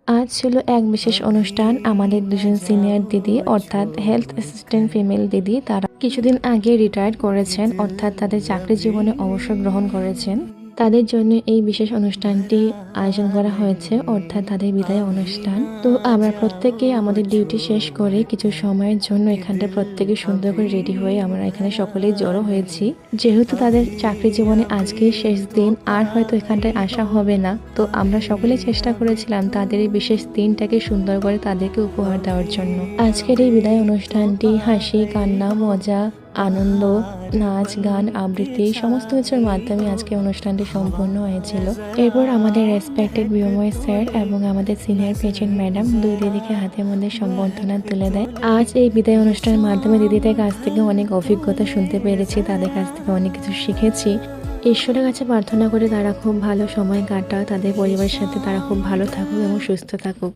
আজ ছিল এক বিশেষ অনুষ্ঠান। আমাদের দুজন সিনিয়র দিদি অর্থাৎ হেলথ অ্যাসিস্ট্যান্ট ফিমেল দিদি তারা কিছুদিন আগে রিটায়ার্ড করেছেন, অর্থাৎ তাদের চাকরি জীবনে অবসর গ্রহণ করেছেন। তাদের জন্য এই বিশেষ অনুষ্ঠানটি আয়োজন করা হয়েছে, অর্থাৎ তাদের বিদায় অনুষ্ঠান। তো আমরা প্রত্যেকেই আমাদের ডিউটি শেষ করে কিছু সময়ের জন্য এখানটা প্রত্যেকে সুন্দর করে রেডি হয়ে আমরা এখানে সকলেই জড়ো হয়েছি। যেহেতু তাদের চাকরি জীবনে আজকেই শেষ দিন, আর হয়তো এখানটায় আসা হবে না, তো আমরা সকলেই চেষ্টা করেছিলাম তাদের এই বিশেষ দিনটাকে সুন্দর করে তাদেরকে উপহার দেওয়ার জন্য। আজকের এই বিদায় অনুষ্ঠানটি হাসি, কান্না, মজা, আনন্দ, নাচ, গান, আবৃত্তি সমস্ত কিছুর মাধ্যমে আজকে অনুষ্ঠানটি সম্পন্ন হয়েছিল। এরপর আমাদের রেসপেক্টেড বিয়ময় স্যার এবং আমাদের সিনিয়র পেশেন্ট ম্যাডাম দুই দিদিকে হাতের মধ্যে সম্বর্ধনা তুলে দেয়। আজ এই বিদায় অনুষ্ঠানের মাধ্যমে দিদিদের কাছ থেকে অনেক অভিজ্ঞতা শুনতে পেরেছি, তাদের কাছ থেকে অনেক কিছু শিখেছি। ঈশ্বরের কাছে প্রার্থনা করে তারা খুব ভালো সময় কাটাক, তাদের পরিবারের সাথে তারা খুব ভালো থাকুক এবং সুস্থ থাকুক।